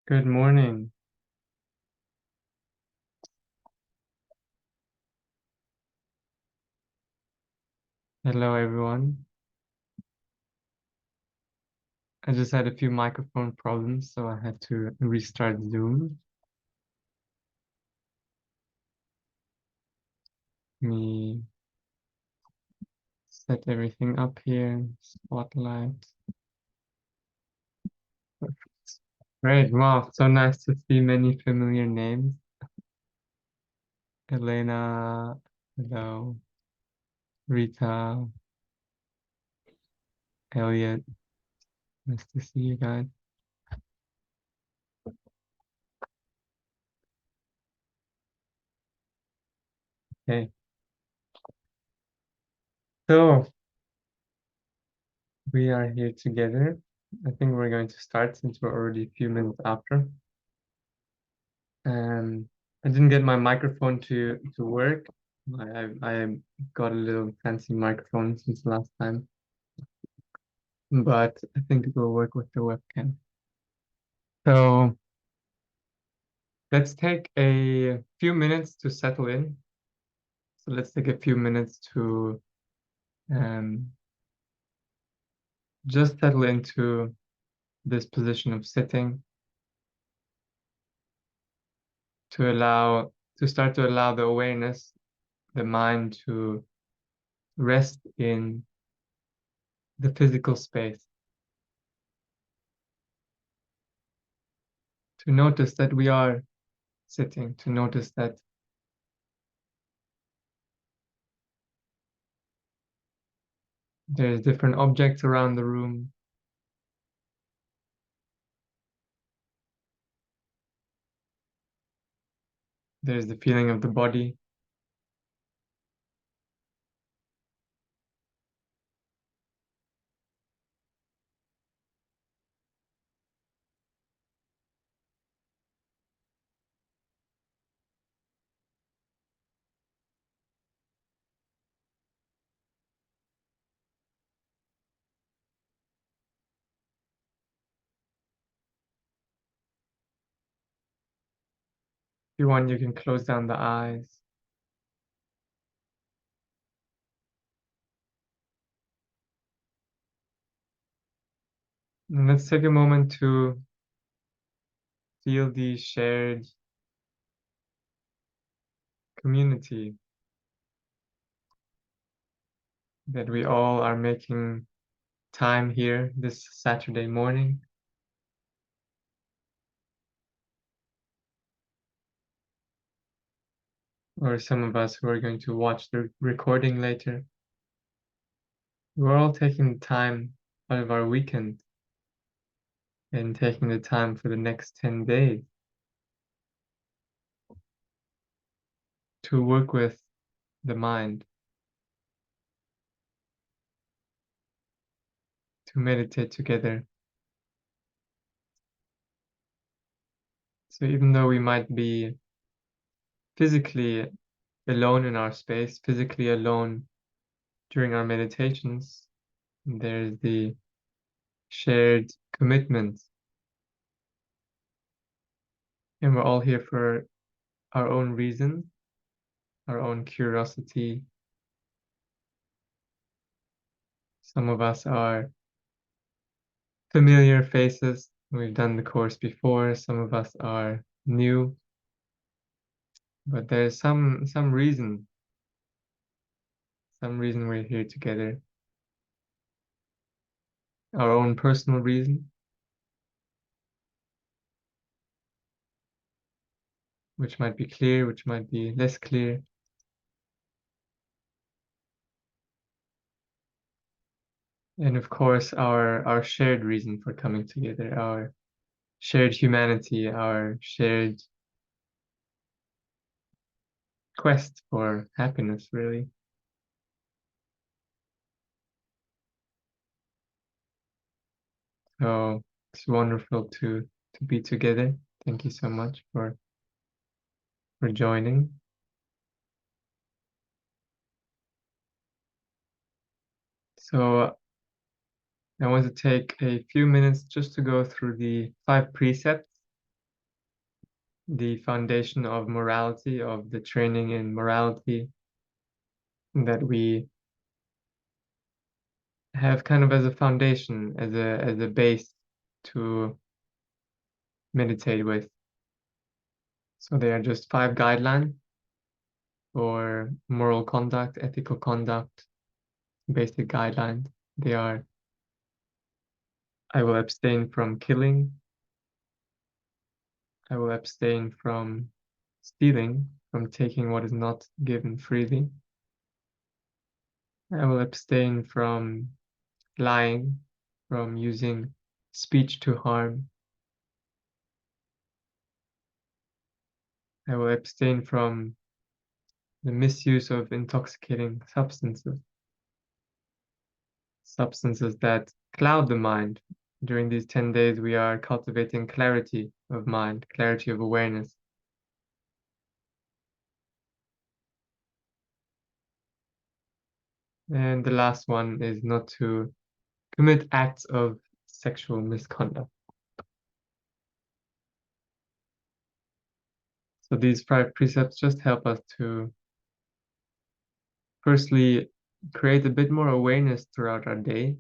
Good morning. Hello, everyone. I just had a few microphone problems, so I had to restart Zoom. Let me set everything up here. Spotlight. Perfect. Great. Wow, so nice to see many familiar names. Elena, hello. Rita, Elliot. Nice to see you guys. Okay. So we are here together. I think we're going to start since we're already a few minutes after. I didn't get my microphone to work. I got a little fancy microphone since last time, but I think it will work with the webcam. So let's take a few minutes to settle in. So let's take a few minutes to um, just settle into this position of sitting, to start to allow the awareness, the mind to rest in the physical space, to notice that we are sitting, to notice that there's different objects around the room. There's the feeling of the body. If you want, you can close down the eyes. And let's take a moment to feel the shared community that we all are making time here this Saturday morning, or some of us who are going to watch the recording later. We're all taking the time out of our weekend and taking the time for the next 10 days to work with the mind, to meditate together. So even though we might be physically alone in our space, physically alone during our meditations, there's the shared commitment. And we're all here for our own reason, our own curiosity. Some of us are familiar faces. We've done the course before. Some of us are new, but there's some reason we're here together. Our own personal reason, which might be clear, which might be less clear. And of course, our shared reason for coming together, our shared humanity, our shared quest for happiness, really. So it's wonderful to be together. Thank you so much for joining. So I want to take a few minutes just to go through the 5 precepts the foundation of morality, of the training in morality that we have kind of as a foundation, as a base to meditate with. So they are just 5 guidelines for moral conduct, ethical conduct, basic guidelines. They are: I will abstain from killing, I will abstain from stealing, from taking what is not given freely, I will abstain from lying, from using speech to harm, I will abstain from the misuse of intoxicating substances, substances that cloud the mind. During these 10 days, we are cultivating clarity of mind, clarity of awareness. And the last one is not to commit acts of sexual misconduct. So these 5 precepts just help us to firstly create a bit more awareness throughout our day,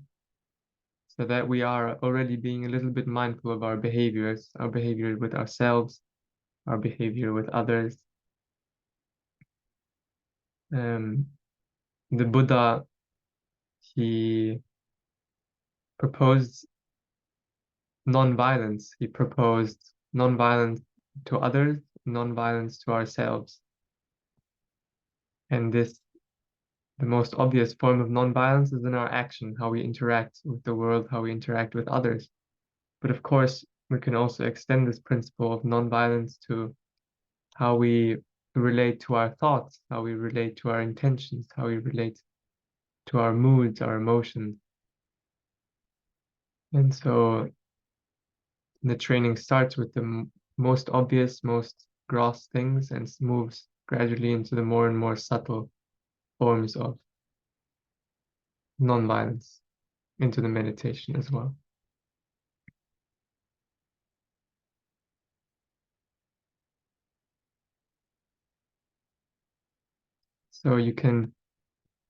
so that we are already being a little bit mindful of our behavior with ourselves, our behavior with others. The Buddha, he proposed non-violence. He proposed non-violence to others, non-violence to ourselves. And this, the most obvious form of non-violence is in our action, how we interact with the world, how we interact with others. But of course, we can also extend this principle of non-violence to how we relate to our thoughts, how we relate to our intentions, how we relate to our moods, our emotions. And so the training starts with the most obvious, most gross things and moves gradually into the more and more subtle forms of non-violence, into the meditation as well. So you can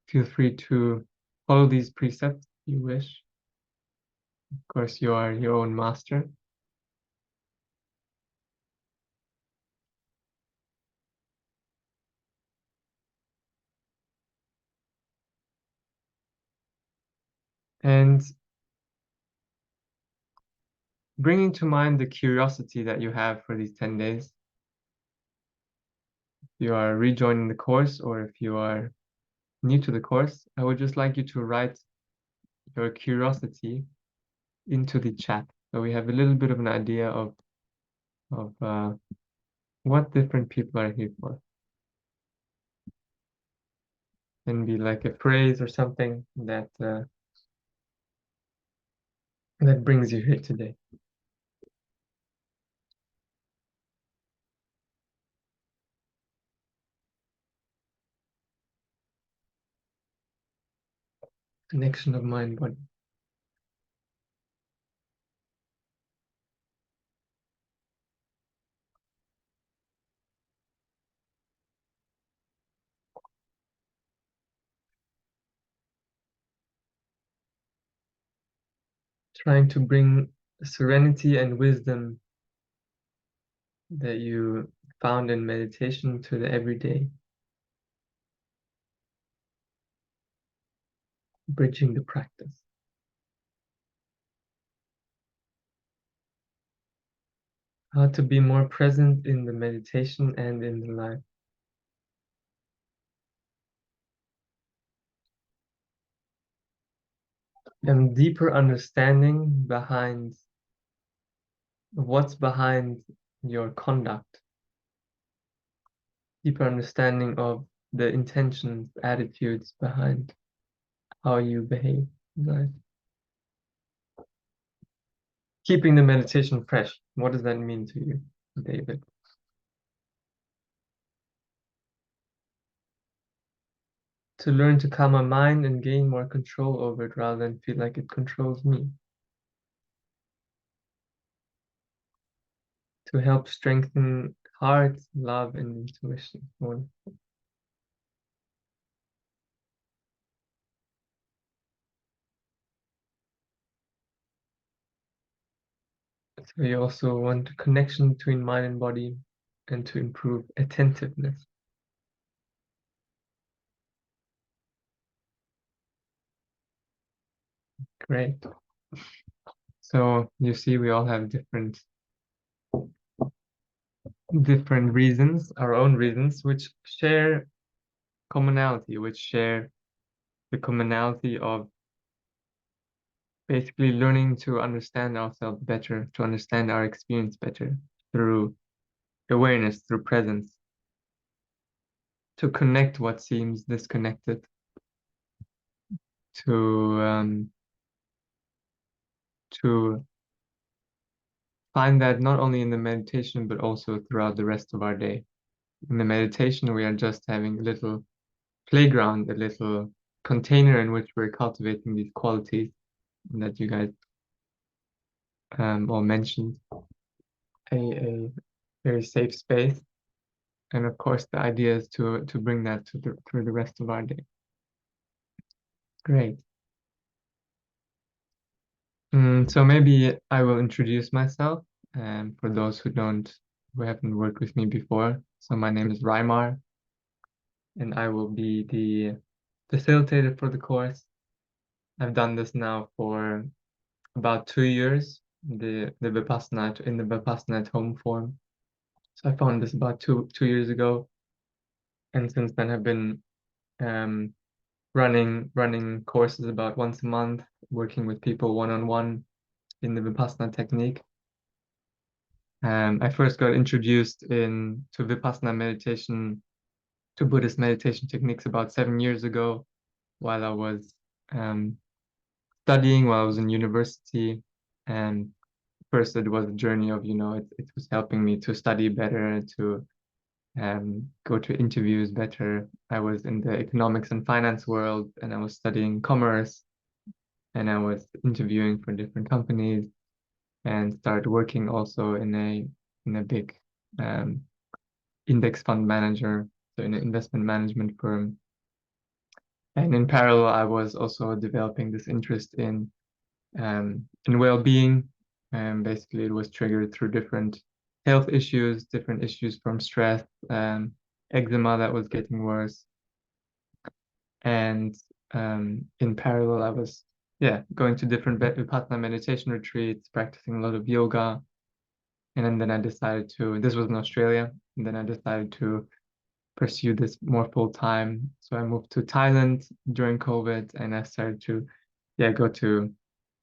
feel free to follow these precepts if you wish. Of course, you are your own master. And bringing to mind the curiosity that you have for these 10 days. If you are rejoining the course, or if you are new to the course, I would just like you to write your curiosity into the chat, so we have a little bit of an idea of what different people are here for. Can be like a phrase or something that that brings you here today. Connection of mind body. Trying to bring serenity and wisdom that you found in meditation to the everyday. Bridging the practice. How to be more present in the meditation and in the life. And deeper understanding behind what's behind your conduct. Deeper understanding of the intentions, attitudes behind how you behave. Right? Keeping the meditation fresh. What does that mean to you, David? To learn to calm my mind and gain more control over it rather than feel like it controls me. To help strengthen Heart, love, and intuition. Wonderful. So we also want a connection between mind and body and to improve attentiveness. Great. So you see, we all have different reasons, our own reasons, which share commonality, which share the commonality of basically learning to understand ourselves better, to understand our experience better through awareness, through presence, to connect what seems disconnected, to to find that not only in the meditation but also throughout the rest of our day. In the meditation, we are just having a little playground, a little container in which we're cultivating these qualities that you guys all mentioned, a very safe space. And of course, the idea is to bring that through the rest of our day. Great. So maybe I will introduce myself for those who haven't worked with me before. So my name is Raimar, and I will be the facilitator for the course. I've done this now for about 2 years, the Vipassana in the Vipassana at home form. So I found this about two years ago, and since then I've been um, running courses about once a month, working with people one-on-one in the Vipassana technique. I first got introduced to Vipassana meditation, to Buddhist meditation techniques about 7 years ago, while I was um, studying, while I was in university. And first, it was a journey of, it was helping me to study better, to go to interviews better. I was in the economics and finance world, and I was studying commerce, and I was interviewing for different companies, and started working also in a big um, index fund manager, so in an investment management firm. And in parallel, I was also developing this interest in well-being. And basically, it was triggered through different health issues, different issues from stress, eczema that was getting worse. And in parallel, I was going to different Vipassana meditation retreats, practicing a lot of yoga. And then I decided this was in Australia, and then I decided to pursue this more full time. So I moved to Thailand during COVID, and I started to go to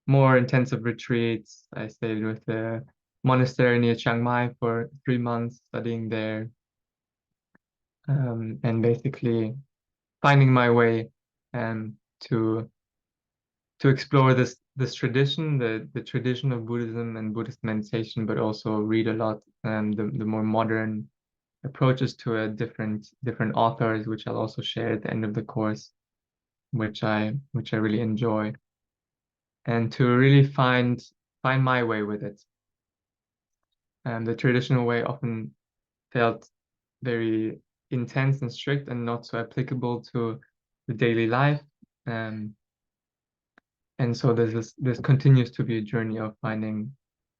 more intensive retreats. I stayed with a monastery near Chiang Mai for 3 months, studying there, and basically finding my way to explore this tradition, the tradition of Buddhism and Buddhist meditation, but also read a lot the more modern approaches to different authors, which I'll also share at the end of the course, which I really enjoy, and to really find my way with it. The traditional way often felt very intense and strict and not so applicable to the daily life. And so this continues to be a journey of finding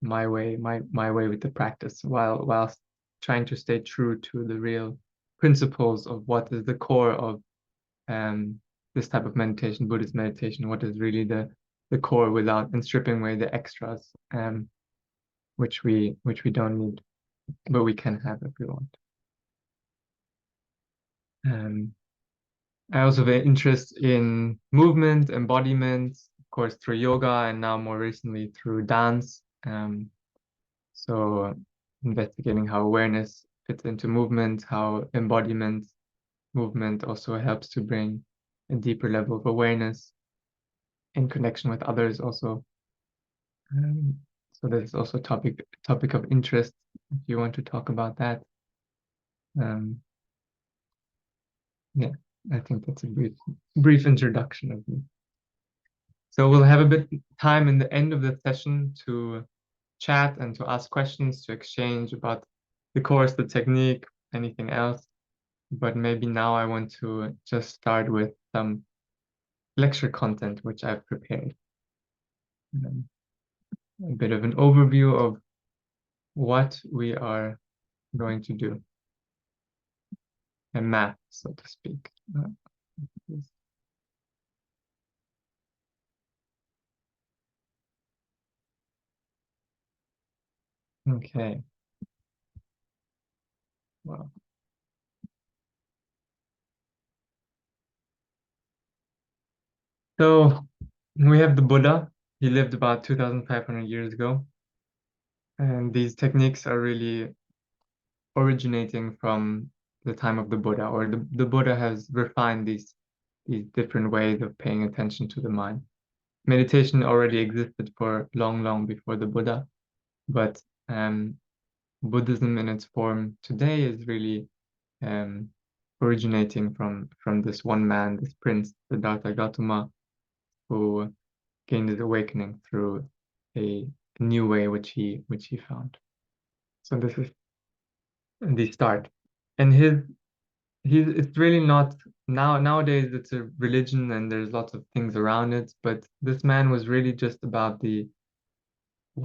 my way, my way with the practice, whilst trying to stay true to the real principles of what is the core of this type of meditation, Buddhist meditation, what is really the core, without and stripping away the extras, which we don't need, but we can have if we want. I also have an interest in movement, embodiment, of course, through yoga, and now more recently through dance. So investigating how awareness fits into movement, how movement also helps to bring a deeper level of awareness in connection with others also. So that is also a topic of interest if you want to talk about that. Um, yeah, I think that's a brief introduction of me. So we'll have a bit time in the end of the session to chat and to ask questions, to exchange about the course, the technique, anything else. But maybe now I want to just start with some lecture content which I've prepared. Um, a bit of an overview of what we are going to do, a map, so to speak. Okay, well, so we have the Buddha. He lived about 2,500 years ago, and these techniques are really originating from the time of the Buddha, or the Buddha has refined these different ways of paying attention to the mind. Meditation already existed for long, long before the Buddha, but Buddhism in its form today is really um, originating from this one man, this prince, Siddhartha Gautama, who gained his awakening through a new way which he found. So this is the start, and he's it's really not nowadays it's a religion and there's lots of things around it, but this man was really just about the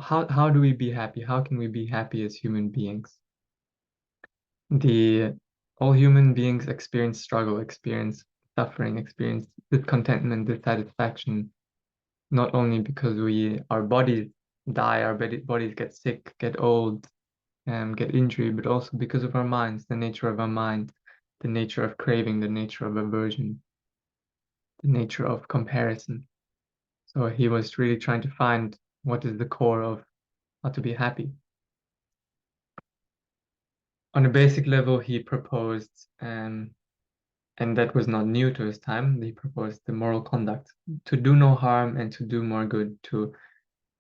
how do we be happy? How can we be happy as human beings? The all human beings experience struggle, experience suffering, experience discontentment, dissatisfaction, not only because our bodies die, our bodies get sick, get old, get injury, but also because of our minds, the nature of our mind, the nature of craving, the nature of aversion, the nature of comparison. So he was really trying to find what is the core of how to be happy. On a basic level, he proposed, and that was not new to his time, he proposed the moral conduct to do no harm and to do more good, to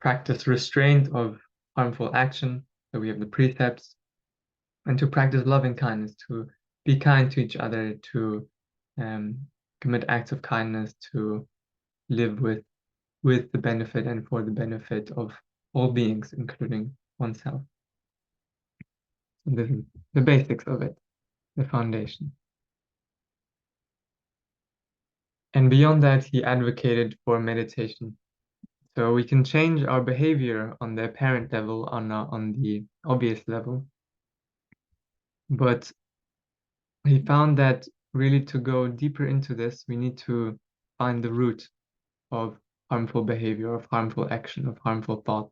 practice restraint of harmful action. So we have the precepts, and to practice loving kindness, to be kind to each other, to um, commit acts of kindness, to live with the benefit and for the benefit of all beings, including oneself. So this is the basics of it, the foundation. And beyond that, he advocated for meditation. So we can change our behavior on the apparent level, on the obvious level. But he found that really to go deeper into this, we need to find the root of harmful behavior, of harmful action, of harmful thought.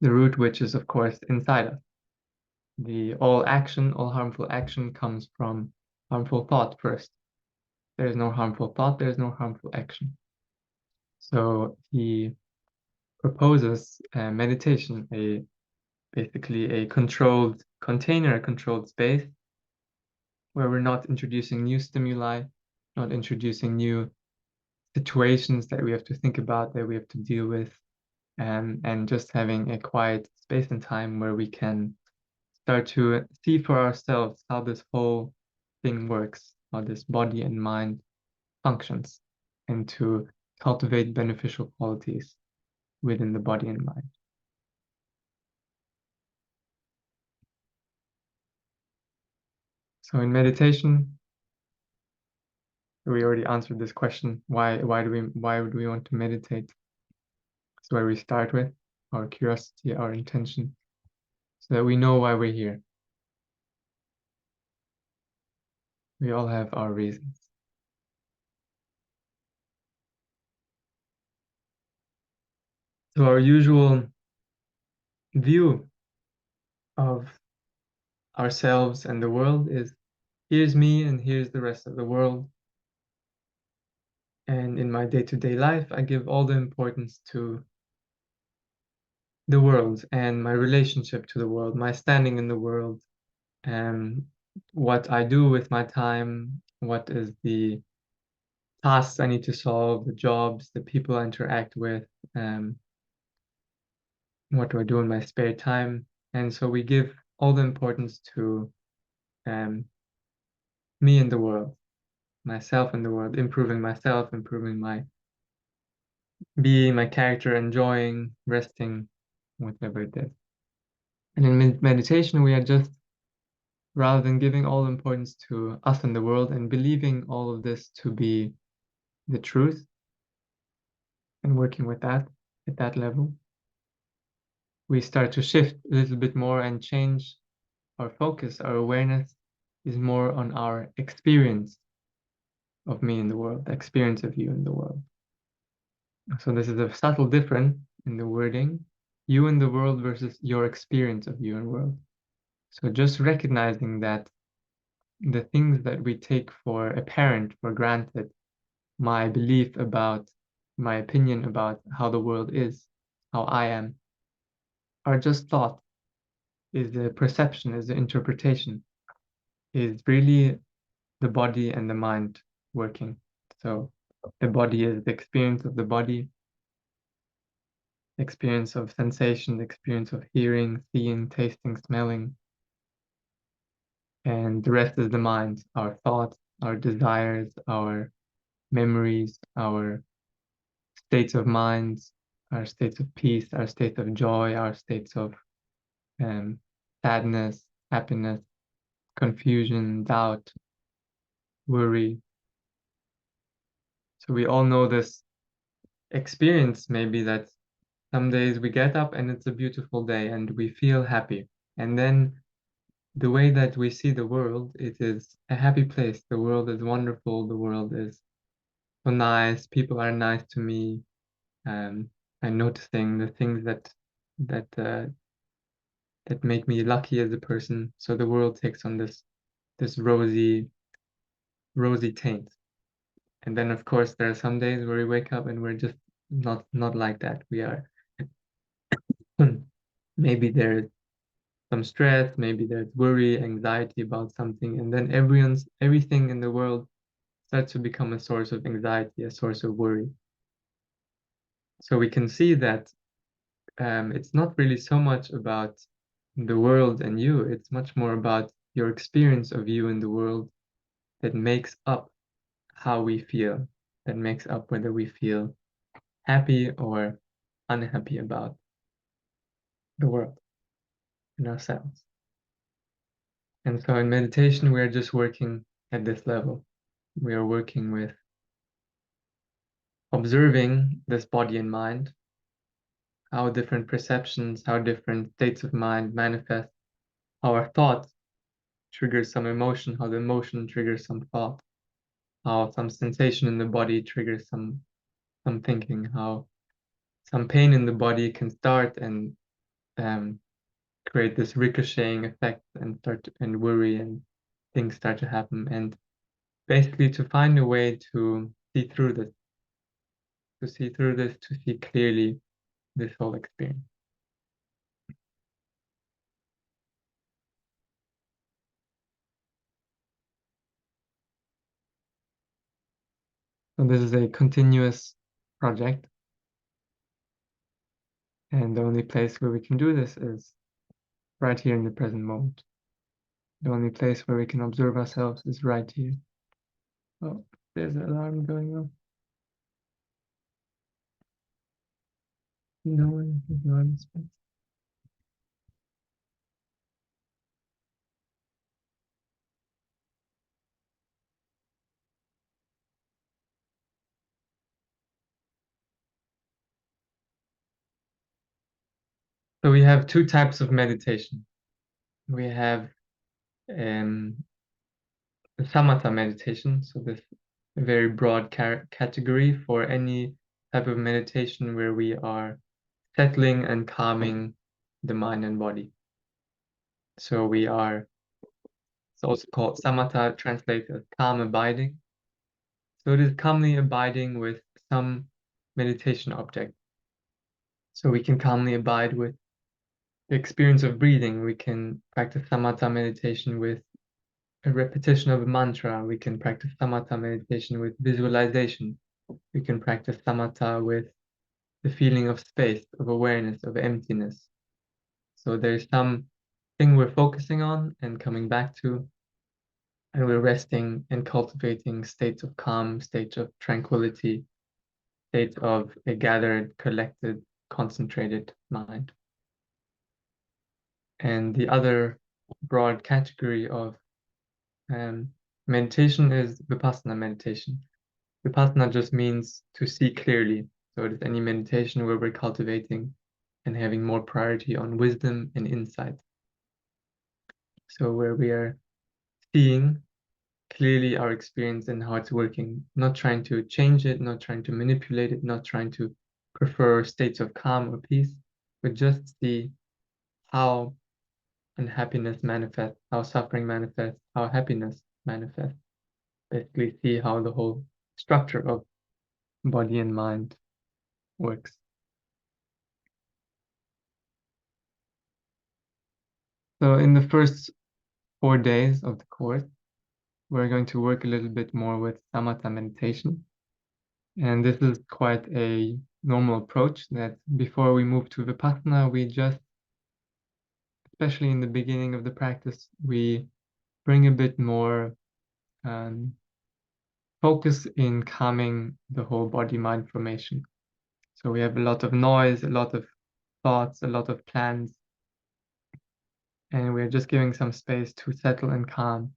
The root which is, of course, inside us. All action, all harmful action comes from harmful thought first. There is no harmful thought, there is no harmful action. So he proposes meditation, basically a controlled container, a controlled space where we're not introducing new stimuli, not introducing new situations that we have to think about, that we have to deal with, and just having a quiet space and time where we can start to see for ourselves how this whole thing works, how this body and mind functions, and to cultivate beneficial qualities within the body and mind. So in meditation, we already answered this question. Why would we want to meditate? It's where we start with our curiosity, our intention, so that we know why we're here. We all have our reasons. So our usual view of ourselves and the world is here's me and here's the rest of the world. And in my day-to-day life, I give all the importance to the world and my relationship to the world, my standing in the world, and what I do with my time, what is the tasks I need to solve, the jobs, the people I interact with, what do I do in my spare time. And so we give all the importance to um, me in the world, myself in the world, improving myself, improving my being, my character, enjoying, resting, whatever it is. And in meditation, we are just, rather than giving all importance to us and the world and believing all of this to be the truth and working with that at that level, we start to shift a little bit more and change our focus. Our awareness is more on our experience of me in the world, the experience of you in the world. So this is a subtle difference in the wording, you in the world versus your experience of you in the world. So just recognizing that the things that we take for apparent, for granted, my belief about, my opinion about how the world is, how I am, are just thought, is the perception, is the interpretation, is really the body and the mind working. So the body is the experience of the body, experience of sensation, the experience of hearing, seeing, tasting, smelling, and the rest is the mind, our thoughts, our desires, our memories, our states of mind, our states of peace, our states of joy, our states of sadness, happiness, confusion, doubt, worry. So we all know this experience, maybe, that some days we get up and it's a beautiful day and we feel happy. And then the way that we see the world, it is a happy place. The world is wonderful. The world is so nice. People are nice to me. I'm noticing the things that that make me lucky as a person. So the world takes on this rosy taint. And then of course there are some days where we wake up and we're just not like that. We are maybe there's some stress, maybe there's worry, anxiety about something, and then everything in the world starts to become a source of anxiety, a source of worry. So we can see that it's not really so much about the world and you, it's much more about your experience of you in the world that makes up how we feel, that makes up whether we feel happy or unhappy about the world and ourselves. And so in meditation, we are just working at this level. We are working with observing this body and mind, how different perceptions, how different states of mind manifest, how our thought triggers some emotion, how the emotion triggers some thought, how some sensation in the body triggers some thinking, how some pain in the body can start and um, create this ricocheting effect and and worry and things start to happen. And basically to find a way to see through this, to see clearly this whole experience. So this is a continuous project, and the only place where we can do this is right here in the present moment. The only place where we can observe ourselves is right here. Oh, there's an alarm going on. No one is alarm. So we have two types of meditation. We have um, the Samatha meditation, so this very broad category for any type of meditation where we are settling and calming the mind and body. So we are, it's also called Samatha, translated as calm abiding. So it is calmly abiding with some meditation object. So we can calmly abide with the experience of breathing. We can practice Samatha meditation with a repetition of a mantra. We can practice Samatha meditation with visualization. We can practice Samatha with the feeling of space, of awareness, of emptiness. So there's some thing we're focusing on and coming back to, and we're resting and cultivating states of calm, states of tranquility, states of a gathered, collected, concentrated mind. And the other broad category of meditation is Vipassana meditation. Vipassana just means to see clearly. So it is any meditation where we're cultivating and having more priority on wisdom and insight. So where we are seeing clearly our experience and how it's working, not trying to change it, not trying to manipulate it, not trying to prefer states of calm or peace, but just see how unhappiness manifests, how suffering manifests, how happiness manifests. Basically, see how the whole structure of body and mind works. So, in the first 4 days of the course, we're going to work a little bit more with Samatha meditation. And this is quite a normal approach that before we move to Vipassana, we just, especially in the beginning of the practice, we bring a bit more focus in calming the whole body-mind formation. So we have a lot of noise, a lot of thoughts, a lot of plans, and we're just giving some space to settle and calm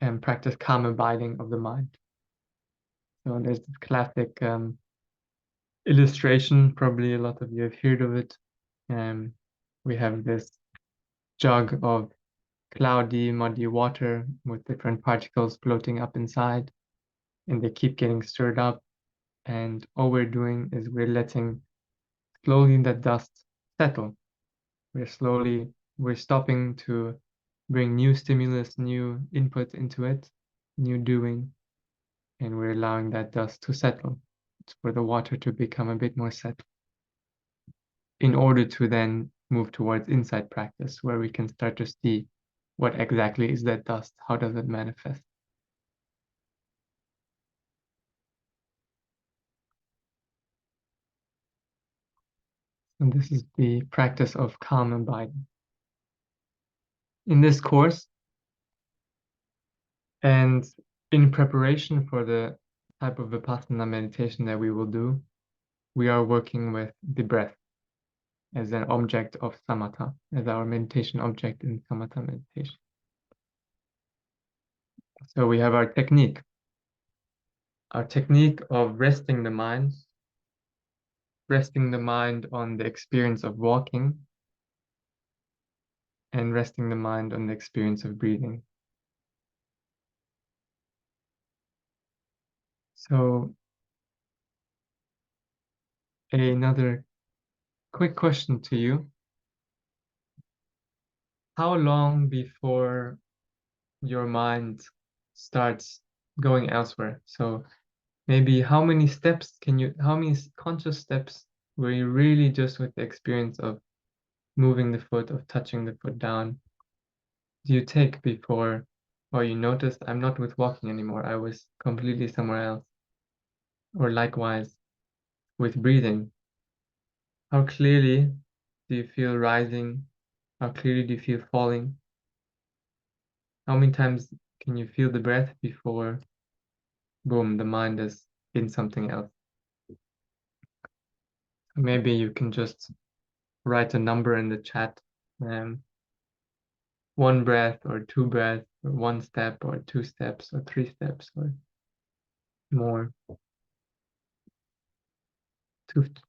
and practice calm abiding of the mind. So there's this classic illustration, probably a lot of you have heard of it. We have this jug of cloudy, muddy water with different particles floating up inside, and they keep getting stirred up. And all we're doing is we're letting slowly that dust settle. We're stopping to bring new stimulus, new input into it, new doing, and we're allowing that dust to settle. It's for the water to become a bit more settled in order to then move towards insight practice, where we can start to see what exactly is that dust, how does it manifest. And this is the practice of calm abiding. In this course, and in preparation for the type of Vipassana meditation that we will do, we are working with the breath as an object of Samatha, as our meditation object in Samatha meditation. So we have our technique of resting the mind on the experience of walking, and resting the mind on the experience of breathing. So another quick question to you. How long before your mind starts going elsewhere? So maybe how many conscious steps were you really just with the experience of moving the foot, of touching the foot down, do you take before, or you noticed I'm not with walking anymore, I was completely somewhere else? Or likewise with breathing, how clearly do you feel rising? How clearly do you feel falling? How many times can you feel the breath before, boom, the mind is in something else? Maybe you can just write a number in the chat. One breath or two breaths or one step or two steps or three steps or more.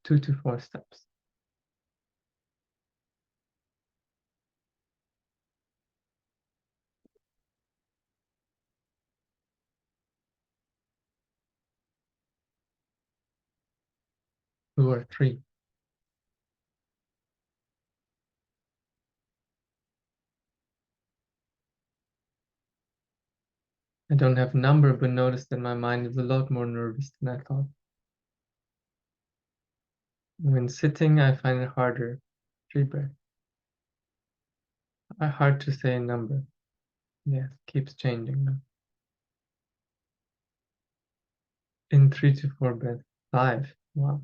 Two to four steps. Two or three. I don't have a number, but notice that my mind is a lot more nervous than I thought. When sitting, I find it harder. Three breaths. Hard to say a number. Yes, keeps changing now. In 3 to 4 breaths. 5. Wow.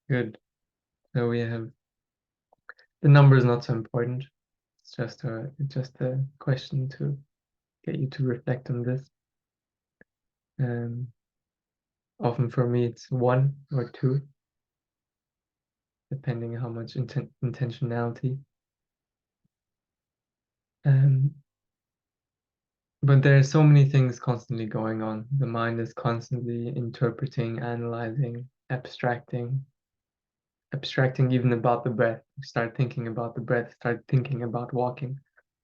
Good. So we have the number is not so important. It's just a question to get you to reflect on this. Often for me, it's 1 or 2, depending on how much intentionality. But there are so many things constantly going on. The mind is constantly interpreting, analyzing, abstracting even about the breath. Start thinking about the breath, start thinking about walking,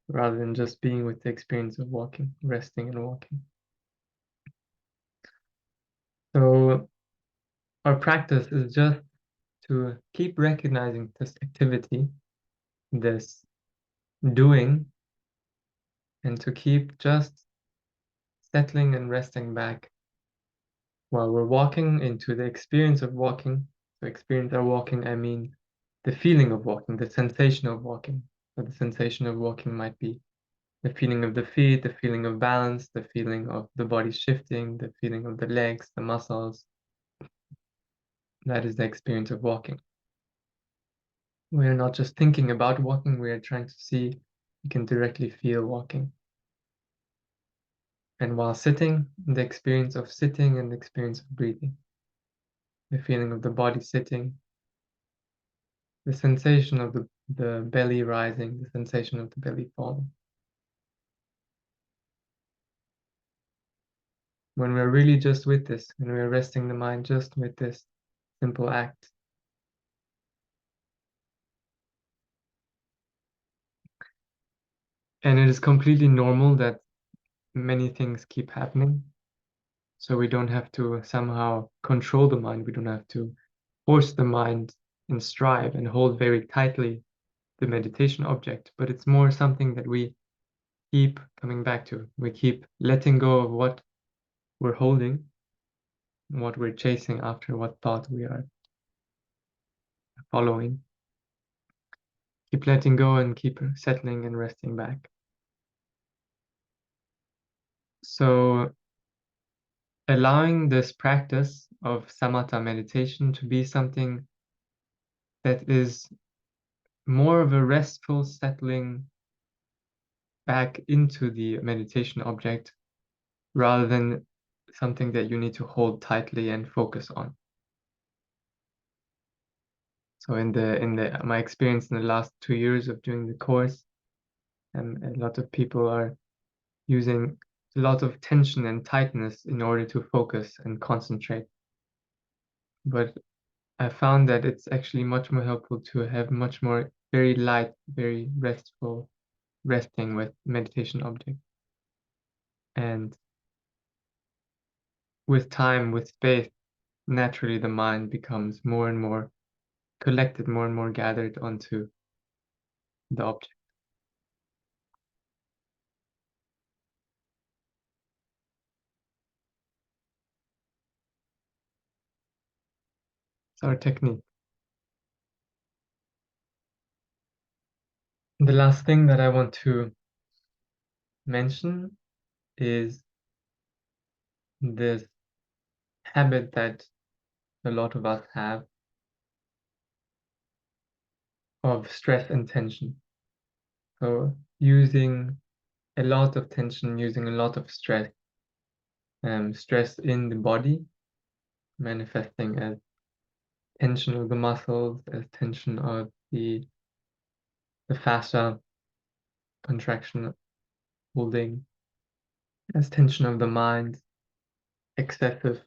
rather than just being with the experience of walking, resting and walking. So our practice is just to keep recognizing this activity, this doing, and to keep just settling and resting back while we're walking into the experience of walking. To experience our walking, I mean the feeling of walking, the sensation of walking. So the sensation of walking might be the feeling of the feet, the feeling of balance, the feeling of the body shifting, the feeling of the legs, the muscles. That is the experience of walking. We are not just thinking about walking, we are trying to see, we can directly feel walking. And while sitting, the experience of sitting and the experience of breathing. The feeling of the body sitting, the sensation of the belly rising, the sensation of the belly falling. When we're really just with this, when we're resting the mind just with this simple act. And it is completely normal that many things keep happening. So we don't have to somehow control the mind. We don't have to force the mind and strive and hold very tightly the meditation object, but it's more something that we keep coming back to. We keep letting go of what we're holding, what we're chasing after, what thought we are following. Keep letting go and keep settling and resting back. So allowing this practice of samatha meditation to be something that is more of a restful settling back into the meditation object rather than something that you need to hold tightly and focus on. So in my experience in the last 2 years of doing the course, a lot of people are using a lot of tension and tightness in order to focus and concentrate. But I found that it's actually much more helpful to have much more very light, very restful resting with meditation object. And with time, with space, naturally the mind becomes more and more collected, more and more gathered onto the object. It's our technique. The last thing that I want to mention is this habit that a lot of us have of stress and tension. So using a lot of tension, using a lot of stress, stress in the body, manifesting as tension of the muscles, as tension of the fascia, contraction, holding, as tension of the mind, excessive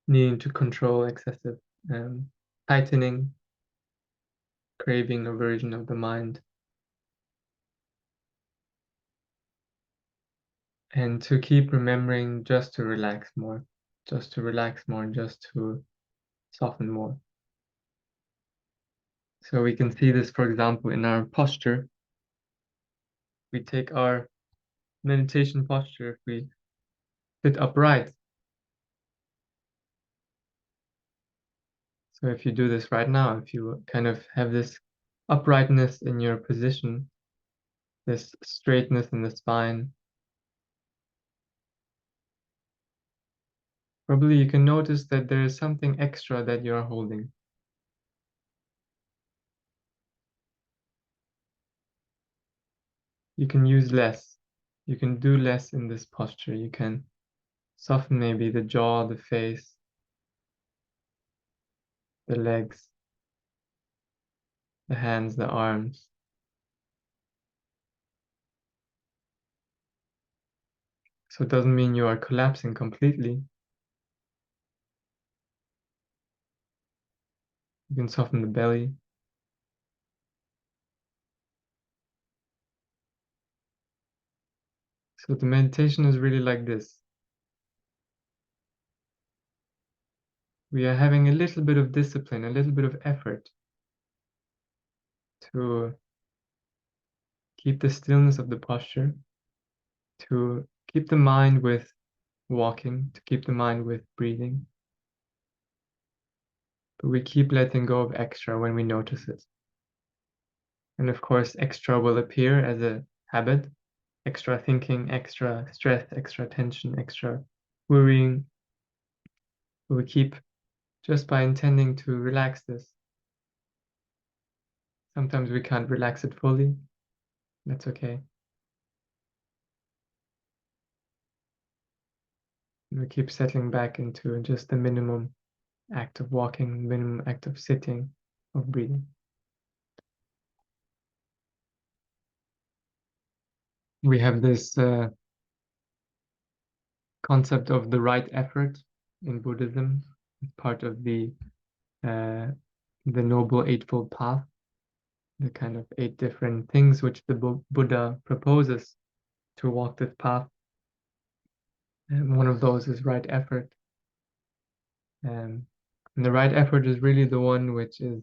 needing to control, excessive tightening, craving, aversion of the mind. And to keep remembering just to relax more, just to relax more, just to soften more. So we can see this, for example, in our posture. We take our meditation posture, if we sit upright. So if you do this right now, if you kind of have this uprightness in your position, this straightness in the spine, probably you can notice that there is something extra that you're holding. You can use less. You can do less in this posture. You can Soften maybe the jaw, the face, the legs, the hands, the arms. So it doesn't mean you are collapsing completely. You can soften the belly. So the meditation is really like this. We are having a little bit of discipline, a little bit of effort to keep the stillness of the posture, to keep the mind with walking, to keep the mind with breathing. But we keep letting go of extra when we notice it. And of course, extra will appear as a habit, extra thinking, extra stress, extra tension, extra worrying. But we keep just by intending to relax this. Sometimes we can't relax it fully. That's okay. And we keep settling back into just the minimum act of walking, minimum act of sitting, of breathing. We have this concept of the right effort in Buddhism. It's part of uh, the Noble Eightfold Path, the kind of 8 different things which the Buddha proposes to walk this path. And one of those is right effort. And the right effort is really the one which is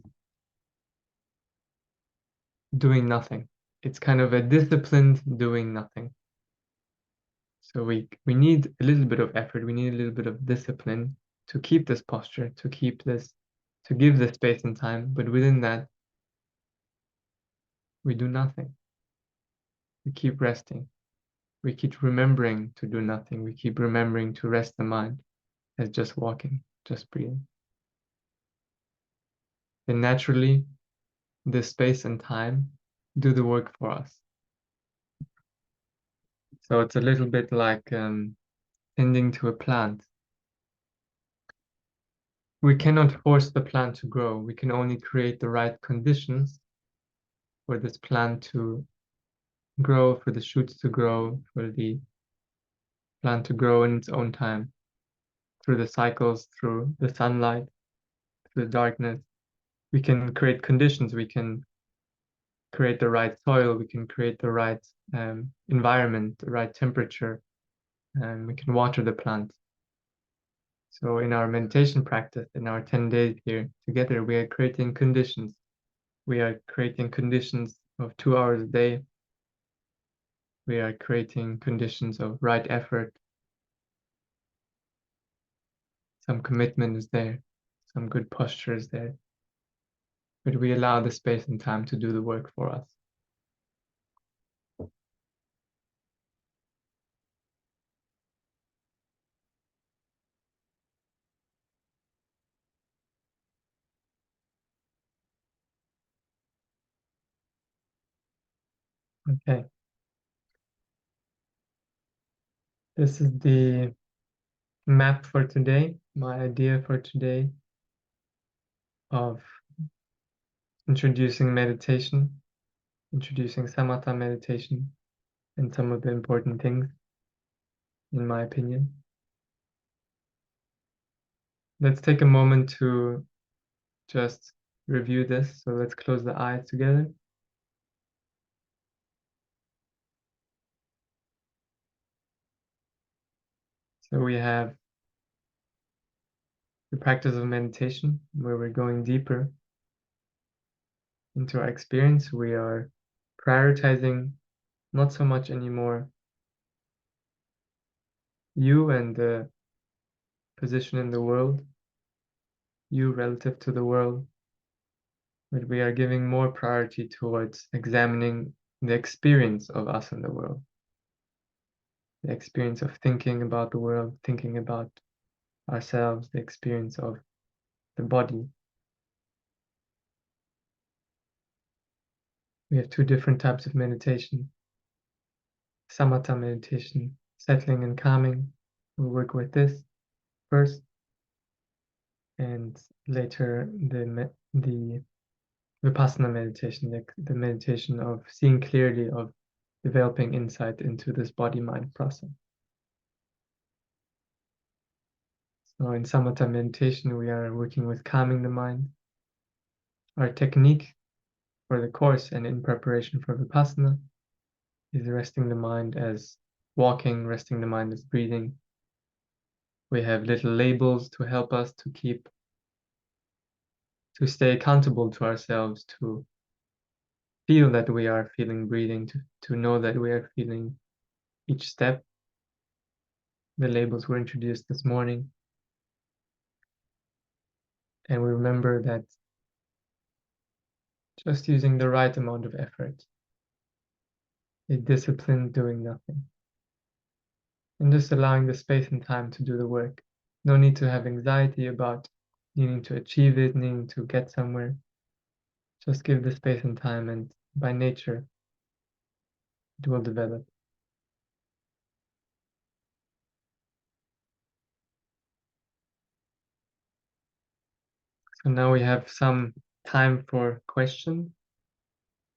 doing nothing. It's kind of a disciplined doing nothing. So we need a little bit of effort, we need a little bit of discipline to keep this posture, to keep this, to give this space and time, but within that, we do nothing. We keep resting. We keep remembering to do nothing. We keep remembering to rest the mind as just walking, just breathing. Then naturally, the space and time do the work for us. So it's a little bit like tending to a plant. We cannot force the plant to grow. We can only create the right conditions for this plant to grow, for the shoots to grow, for the plant to grow in its own time, through the cycles, through the sunlight, through the darkness. We can create conditions, we can create the right soil, we can create the right environment, the right temperature, and we can water the plant. So in our meditation practice, in our 10 days here together, we are creating conditions. We are creating conditions of 2 hours a day. We are creating conditions of right effort. Some commitment is there, some good posture is there. But we allow the space and time to do the work for us. Okay. This is the map for today, my idea for today of introducing meditation, introducing Samatha meditation, and some of the important things, in my opinion. Let's take a moment to just review this. So let's close the eyes together. So we have the practice of meditation, where we're going deeper into our experience. We are prioritizing not so much anymore you and the position in the world, you relative to the world, but we are giving more priority towards examining the experience of us in the world, the experience of thinking about the world, thinking about ourselves, the experience of the body. We have 2 different types of meditation. Samatha meditation, settling and calming, We'll work with this first, and later the Vipassana meditation, the meditation of seeing clearly, of developing insight into this body-mind process. So in Samatha meditation, we are working with calming the mind. Our technique for the course and in preparation for Vipassana is resting the mind as walking, resting the mind as breathing. We have little labels to help us to stay accountable to ourselves, to feel that we are feeling breathing, to know that we are feeling each step. The labels were introduced this morning. And we remember that just using the right amount of effort, a discipline doing nothing, and just allowing the space and time to do the work. No need to have anxiety about needing to achieve it, needing to get somewhere. Just give the space and time, and by nature, it will develop. So now we have some time for questions,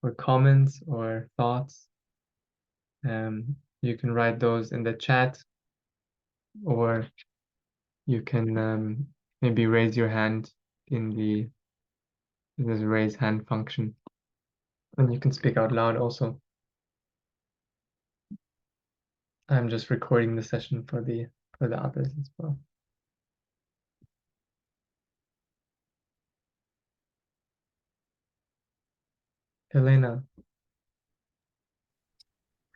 or comments, or thoughts. You can write those in the chat, or you can maybe raise your hand in this raise hand function, and you can speak out loud also. I'm just recording the session for the others as well. Elena.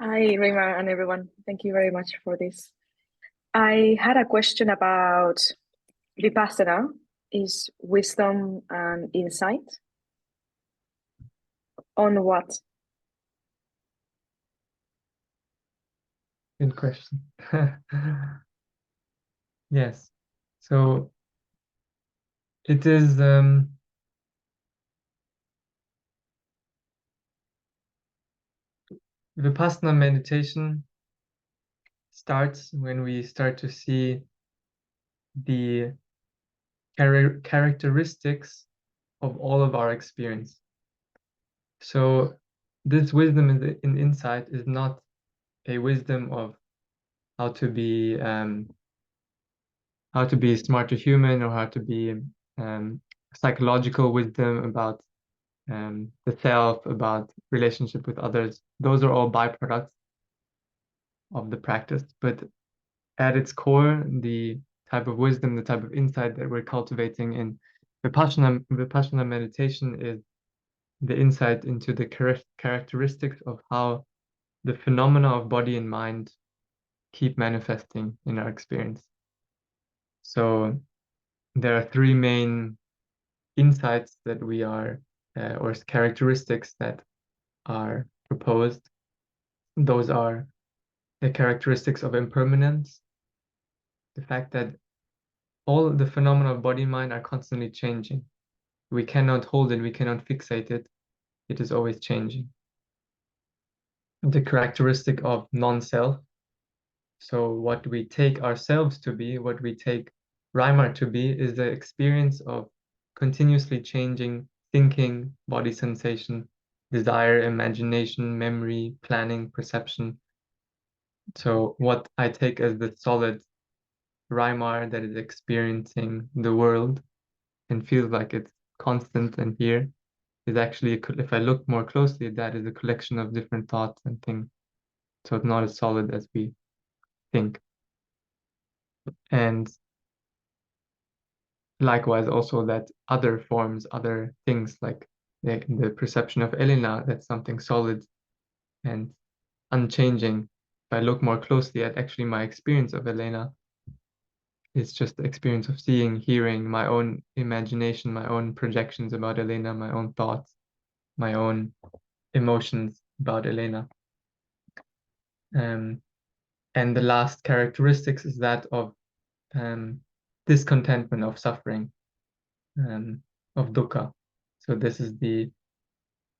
Hi, Rima and everyone. Thank you very much for this. I had a question about Vipassana. Is wisdom and insight? On what? Good question. Yes. So it is Vipassana meditation starts when we start to see the characteristics of all of our experience. So this wisdom in insight is not a wisdom of how to be a smarter human, or how to be psychological wisdom about the self, about relationship with others. Those are all byproducts of the practice. But at its core, the type of wisdom, the type of insight that we're cultivating in Vipassana meditation is the insight into the characteristics of how the phenomena of body and mind keep manifesting in our experience. So there are three main insights that we are, or characteristics that are proposed. Those are the characteristics of impermanence, the fact that all the phenomena of body and mind are constantly changing. We cannot hold it, we cannot fixate it. It is always changing. The characteristic of non-self, so what we take ourselves to be, what we take Reimar to be, is the experience of continuously changing thinking, body sensation, desire, imagination, memory, planning, perception. So what I take as the solid Reimar that is experiencing the world and feels like it's constant and here is actually, if I look more closely, that is a collection of different thoughts and things. So it's not as solid as we think. And likewise, also that other forms, other things like the perception of Elena, that's something solid and unchanging. If I look more closely at actually my experience of Elena, it's just the experience of seeing, hearing, my own imagination, my own projections about Elena, my own thoughts, my own emotions about Elena. And the last characteristics is that of discontentment, of suffering, of dukkha. So this is the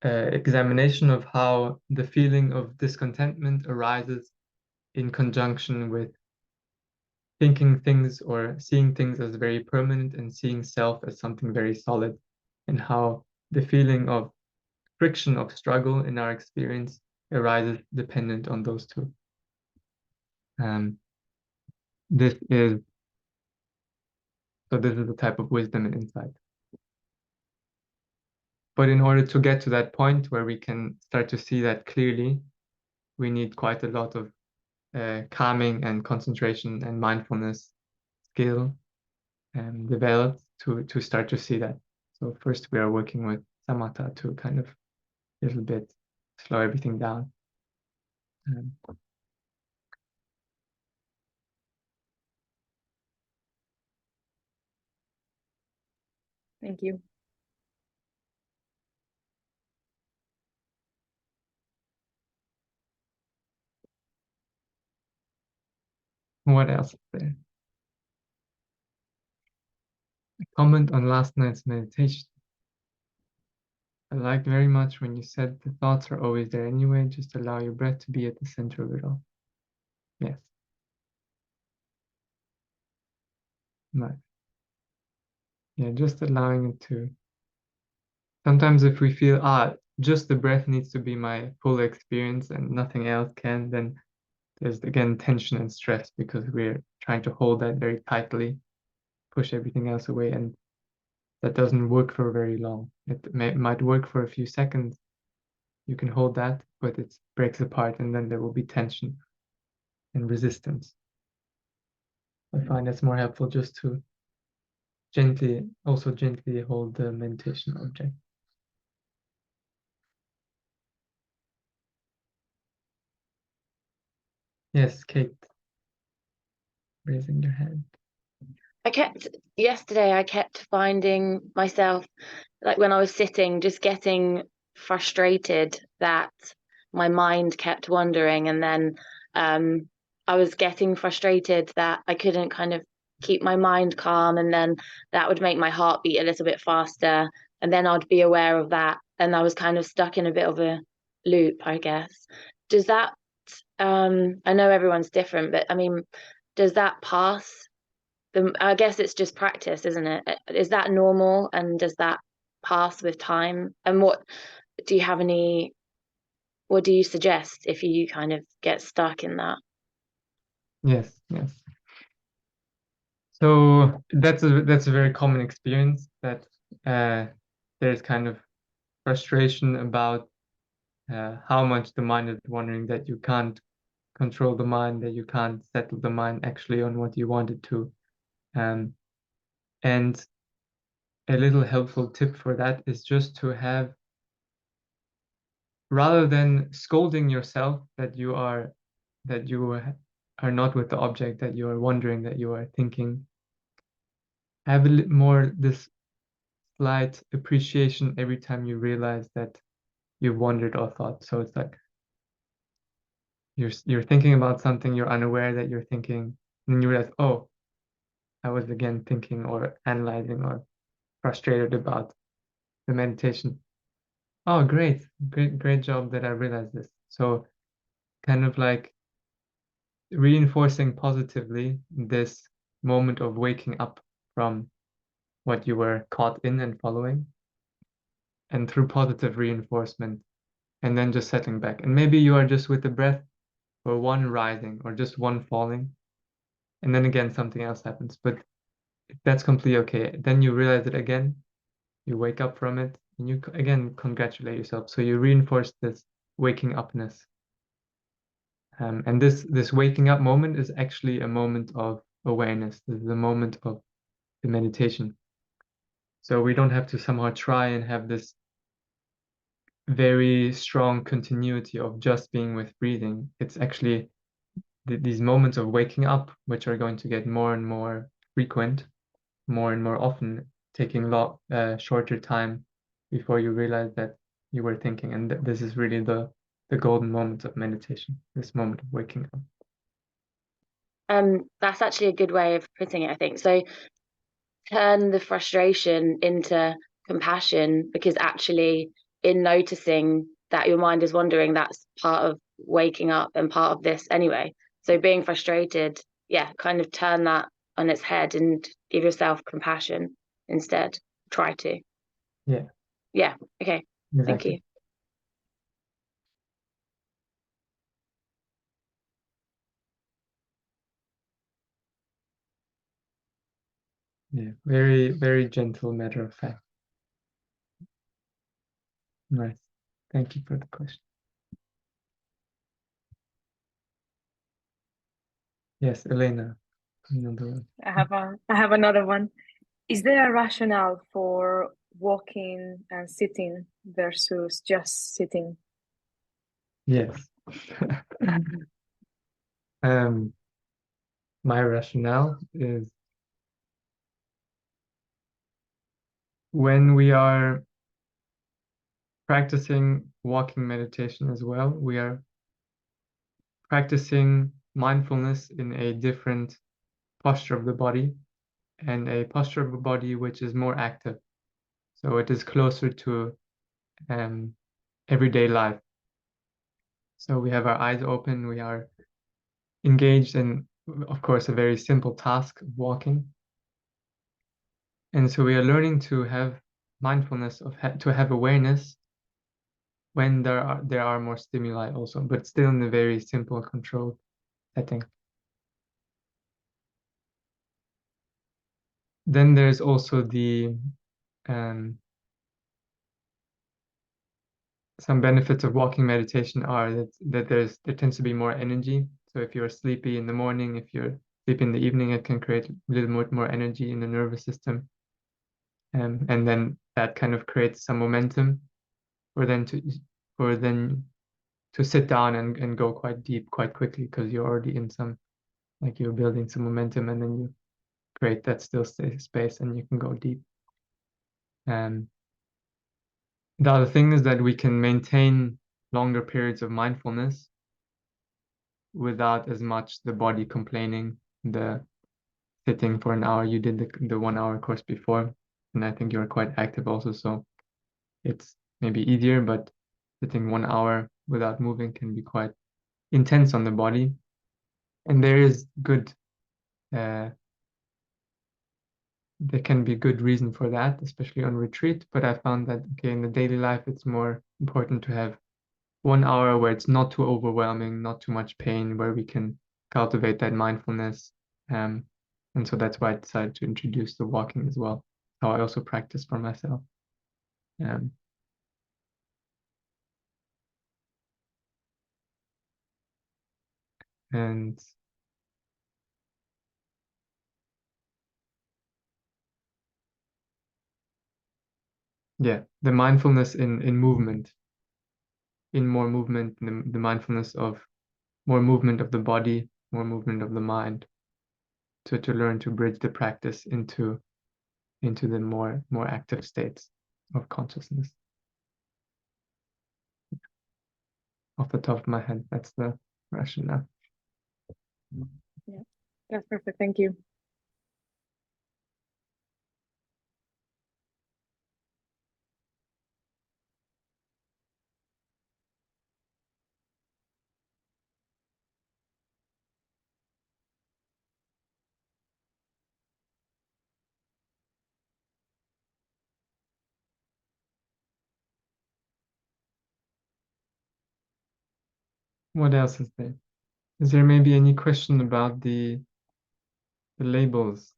examination of how the feeling of discontentment arises in conjunction with thinking things or seeing things as very permanent and seeing self as something very solid, and how the feeling of friction of struggle in our experience arises dependent on those two. Um, this is this is the type of wisdom and insight. But in order to get to that point where we can start to see that clearly, we need quite a lot of calming and concentration and mindfulness skill developed to start to see that. So first we are working with Samatha to kind of a little bit slow everything down. Thank you. What else is there? A comment on last night's meditation. I liked very much when you said the thoughts are always there anyway, just allow your breath to be at the center of it all. Yes. Right. Yeah, just allowing it to. Sometimes if we feel, just the breath needs to be my full experience and nothing else can, then there's again tension and stress because we're trying to hold that very tightly, push everything else away, and that doesn't work for very long. It might work for a few seconds. You can hold that, but it breaks apart, and then there will be tension and resistance. I find it's more helpful just to gently hold the meditation object. Yes, Kate, raising your hand. Yesterday I kept finding myself, like when I was sitting, just getting frustrated that my mind kept wandering, and then I was getting frustrated that I couldn't kind of keep my mind calm, and then that would make my heart beat a little bit faster, and then I'd be aware of that, and I was kind of stuck in a bit of a loop, I guess. Does that I know everyone's different, but I mean, does that pass? I guess it's just practice, isn't it? Is that normal, and does that pass with time? And do you have any, what do you suggest if you kind of get stuck in that? Yes, yes. So that's a very common experience that there's kind of frustration about how much the mind is wandering, that you can't control the mind, that you can't settle the mind actually on what you want it to. And a little helpful tip for that is just to have, rather than scolding yourself that you are not with the object, that you are wondering, that you are thinking, have a more this slight appreciation every time you realize that you've wondered or thought. So it's like you're thinking about something, you're unaware that you're thinking, and then you realize, oh, I was again thinking or analyzing or frustrated about the meditation. Oh, great job that I realized this. So kind of like reinforcing positively this moment of waking up from what you were caught in and following, and through positive reinforcement, and then just settling back. And maybe you are just with the breath or one rising or just one falling, and then again something else happens. But that's completely okay. Then you realize it again, you wake up from it, and you again congratulate yourself. So you reinforce this waking upness. And this waking up moment is actually a moment of awareness. This is a moment of the meditation. So we don't have to somehow try and have this very strong continuity of just being with breathing. It's actually these moments of waking up, which are going to get more and more frequent, more and more often, taking a lot shorter time before you realize that you were thinking. And this is really the golden moment of meditation, this moment of waking up. That's actually a good way of putting it, I think. So turn the frustration into compassion, because actually in noticing that your mind is wandering, that's part of waking up and part of this anyway. So being frustrated yeah, kind of turn that on its head and give yourself compassion instead. Try to. Yeah. Yeah. Okay. Thank Exactly. you. Yeah. Very, very gentle, matter of fact. Nice. Thank you for the question. Yes, Elena. Another one. I have another one. Is there a rationale for walking and sitting versus just sitting? Yes. My rationale is when we are practicing walking meditation as well, we are practicing mindfulness in a different posture of the body and a posture of the body which is more active. So it is closer to everyday life. So we have our eyes open, we are engaged in, of course, a very simple task of walking. And so we are learning to have mindfulness, to have awareness when there are more stimuli also, but still in a very simple, controlled setting. Then there's also the some benefits of walking meditation are that there tends to be more energy. So if you're sleepy in the morning, if you're sleepy in the evening, it can create a little more energy in the nervous system. And then that kind of creates some momentum for then to sit down and go quite deep quite quickly because you're already in some, like you're building some momentum, and then you create that still space and you can go deep. And the other thing is that we can maintain longer periods of mindfulness without as much the body complaining. The sitting for an hour, you did the 1 hour course before, and I think you're quite active also, so it's maybe easier, but sitting 1 hour without moving can be quite intense on the body. And there can be good reason for that, especially on retreat. But I found that, okay, in the daily life, it's more important to have 1 hour where it's not too overwhelming, not too much pain, where we can cultivate that mindfulness. And so that's why I decided to introduce the walking as well, how I also practice for myself. Um, and yeah, the mindfulness in movement, in more movement, the mindfulness of more movement of the body, more movement of the mind, to learn to bridge the practice into the more active states of consciousness. Off the top of my head, that's the rationale. Yeah, that's perfect. Thank you. What else is there? Is there maybe any question about the labels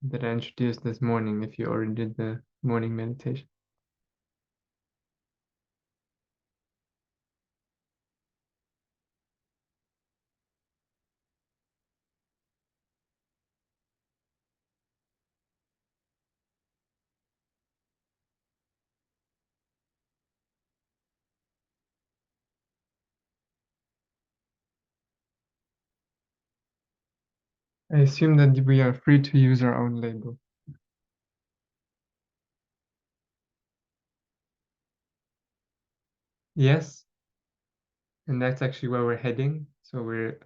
that I introduced this morning, if you already did the morning meditation? I assume that we are free to use our own label. Yes, and that's actually where we're heading. So we're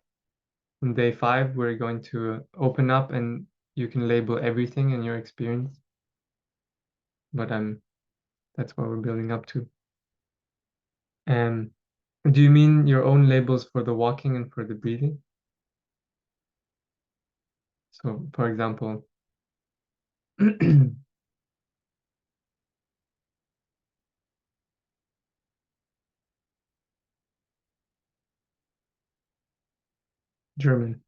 on day 5, we're going to open up and you can label everything in your experience. But that's what we're building up to. Do you mean your own labels for the walking and for the breathing? So, for example, German.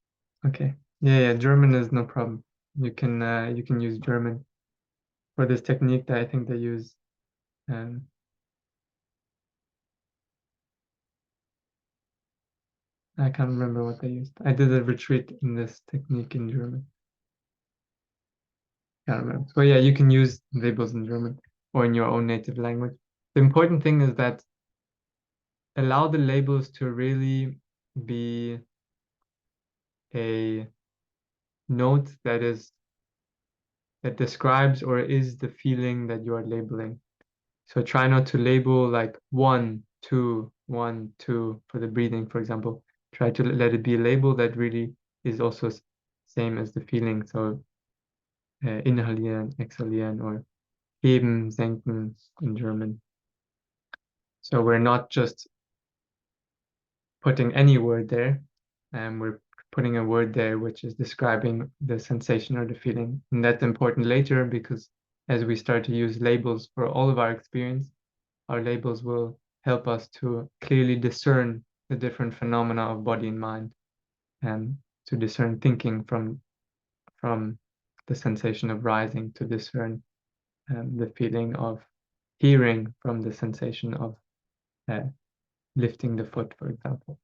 Okay. Yeah, German is no problem. You can use German for this technique that I think they use. I can't remember what they used. I did a retreat in this technique in German. Can't remember. So yeah, you can use labels in German or in your own native language. The important thing is that allow the labels to really be a note that describes or is the feeling that you are labeling. So try not to label like 1, 2, 1, 2 for the breathing, for example. Try to let it be a label that really is also same as the feeling. So inhalieren, exhalieren, or heben, senken in German. So we're not just putting any word there, and we're putting a word there which is describing the sensation or the feeling. And that's important later because as we start to use labels for all of our experience, our labels will help us to clearly discern the different phenomena of body and mind, and to discern thinking from the sensation of rising, to discern the feeling of hearing from the sensation of uh, lifting the foot, for example.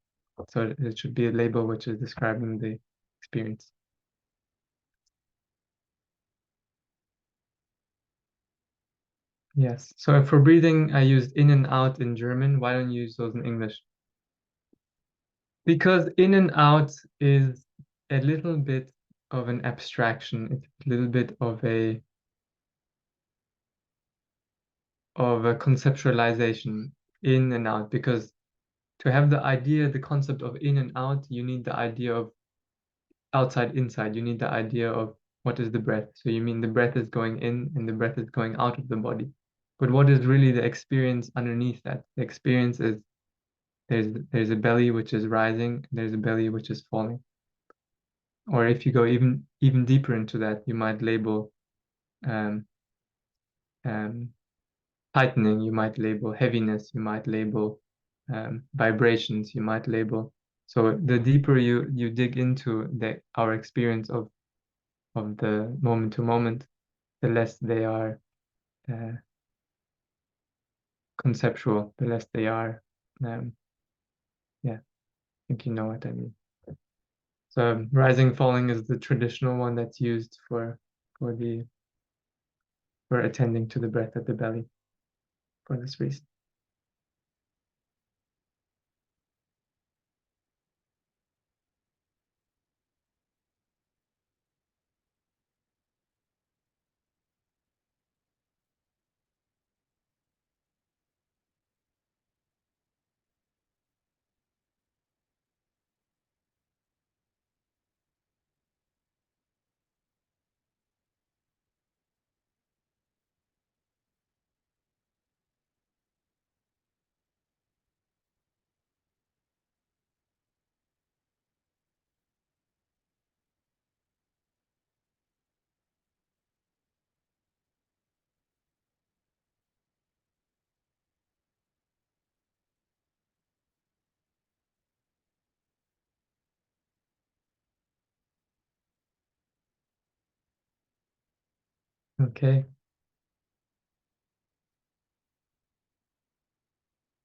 So it should be a label which is describing the experience. Yes. So for breathing, I used in and out in German. Why don't you use those in English? Because in and out is a little bit of an abstraction. It's a little bit of a conceptualization, in and out, because to have the idea, the concept of in and out, you need the idea of outside, inside. You need the idea of what is the breath. So you mean the breath is going in and the breath is going out of the body. But what is really the experience underneath that? The experience is there's a belly which is rising, there's a belly which is falling. Or if you go even deeper into that, you might label um, um, tightening, you might label heaviness, you might label vibrations, you might label. So the deeper you dig into our experience of the moment to moment, the less they are uh, conceptual, the less they are. Yeah, I think you know what I mean. So rising, falling is the traditional one that's used for attending to the breath at the belly for this reason. Okay.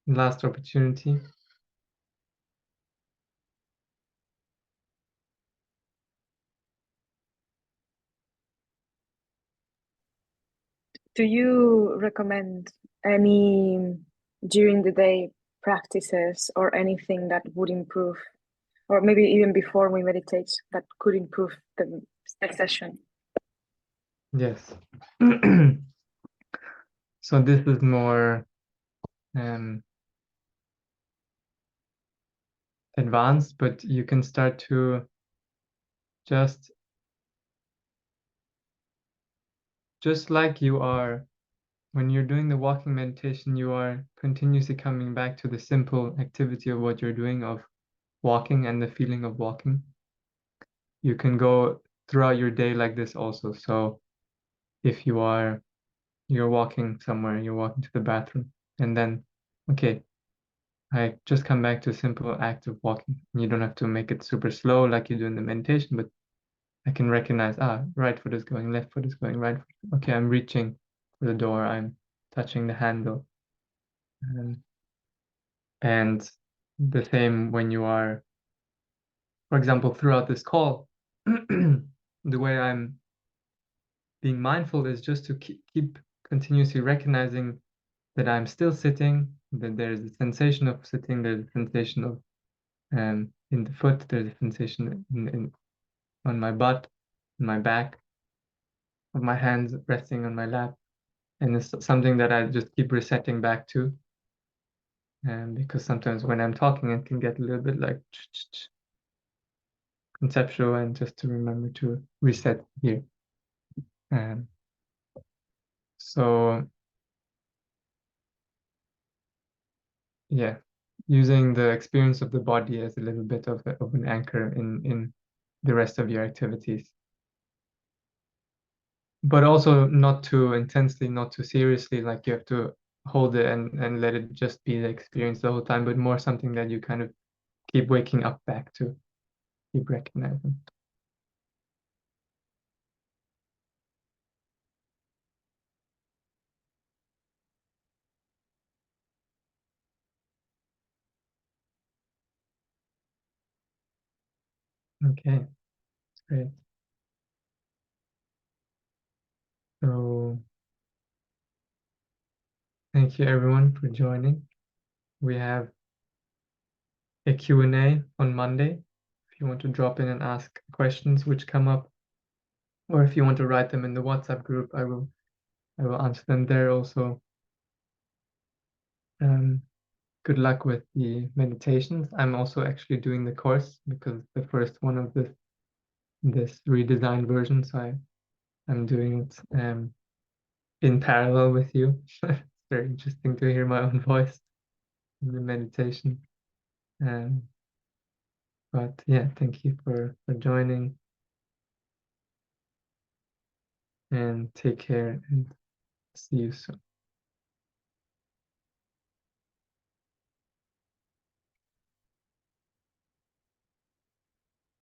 Last opportunity. Do you recommend any during the day practices or anything that would improve, or maybe even before we meditate, that could improve the session? Yes. So this is more advanced, but you can start to just like you are when you're doing the walking meditation, you are continuously coming back to the simple activity of what you're doing, of walking and the feeling of walking. You can go throughout your day like this also. So if you're walking somewhere, you're walking to the bathroom, and then, okay, I just come back to a simple act of walking. You don't have to make it super slow like you do in the meditation, but I can recognize, right foot is going, left foot is going, right foot. Okay, I'm reaching for the door, I'm touching the handle. And the same when you are, for example, throughout this call, the way I'm being mindful is just to keep continuously recognizing that I'm still sitting, that there's a sensation of sitting, there's a sensation of in the foot, there's a sensation on my butt, in my back, of my hands resting on my lap. And it's something that I just keep resetting back to. Because sometimes when I'm talking, it can get a little bit like conceptual, and just to remember to reset here. So yeah, using the experience of the body as a little bit of an anchor in the rest of your activities. But also not too intensely, not too seriously, like you have to hold it and let it just be the experience the whole time, but more something that you kind of keep waking up back to, keep recognizing. Okay, great. So thank you everyone for joining. We have a Q&A on Monday. If you want to drop in and ask questions which come up, or if you want to write them in the WhatsApp group, I will answer them there also. Good luck with the meditations. I'm also actually doing the course because the first one of this redesigned version, so I'm doing it in parallel with you. It's very interesting to hear my own voice in the meditation. But yeah, thank you for joining, and take care, and see you soon.